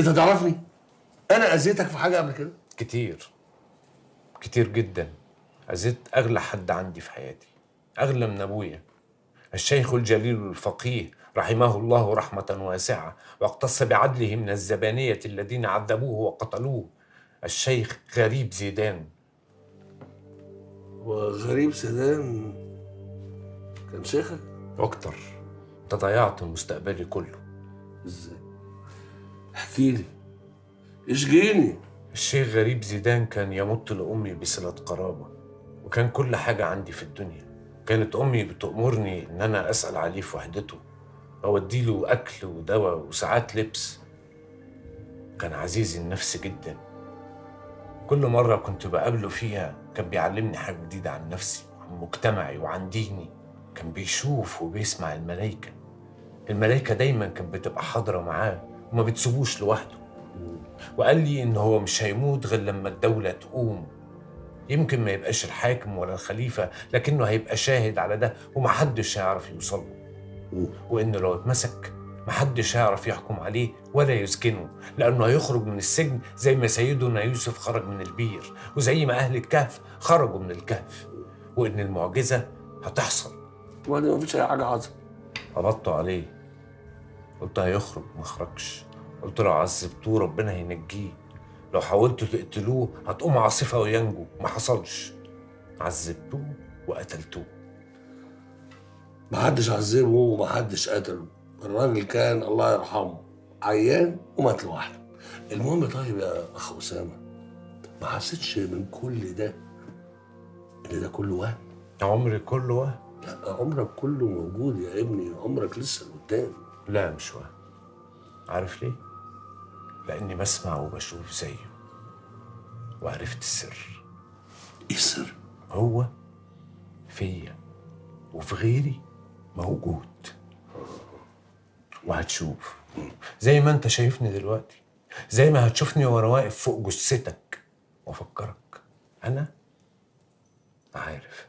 انت تعرفني؟ انا اذيتك في حاجه قبل كده؟ كتير كتير جدا. أذيت أغلى حد عندي في حياتي، أغلى من أبويا، الشيخ الجليل الفقيه رحمه الله رحمة واسعة، واقتص بعدله من الزبانية الذين عذبوه وقتلوه، الشيخ غريب زيدان. وغريب سيدان كان شيخك؟ واكتر، انت ضيعت مستقبلي كله. ازاي؟ احكي لي، اشجيني. الشيخ غريب زيدان كان يمت لأمي بصلة قرابة، وكان كل حاجة عندي في الدنيا. كانت أمي بتأمرني إن أنا أسأل عليه في وحدته، أوديله أكل ودواء وساعات لبس. كان عزيز النفس جدا. كل مرة كنت بقابله فيها كان بيعلمني حاجة جديدة عن نفسي وعن مجتمعي وعن ديني. كان بيشوف وبيسمع الملايكة. الملايكة دايما كانت بتبقى حاضرة معاه وما بتسيبوش لوحده. وقال لي إن هو مش هيموت غير لما الدولة تقوم. يمكن ما يبقاش الحاكم ولا الخليفة، لكنه هيبقى شاهد على ده ومحدش هيعرف يوصل له. وإنه لو اتمسك محدش هيعرف يحكم عليه ولا يسجنه، لأنه هيخرج من السجن زي ما سيدنا يوسف خرج من البير، وزي ما أهل الكهف خرجوا من الكهف، وإن المعجزة هتحصل. وبعدين مفيش اي حاجه حصلت. قبضت عليه، قلت هيخرج، ما خرجش. قلت لو عذبتوه ربنا هينجيه، لو حاولتوا تقتلوه هتقوم عاصفة وينجو. ما حصلش، عذبتوه وقتلتوه. محدش عذبه ومحدش قتله. الراجل كان الله يرحمه عيان ومات لوحده. المهم طيب يا اخ اسامه، ما حسيتش من كل ده ان ده كله وهم؟ عمري كله وهم. لا، عمرك كله موجود يا ابني، عمرك لسه قدام. لا مش وهم. عارف ليه؟ لأني بسمع وبشوف زيه، وعرفت السر. ايه السر؟ هو فيا وفي غيري موجود، وهتشوف زي ما انت شايفني دلوقتي، زي ما هتشوفني وانا واقف فوق جثتك وافكرك انا عارف.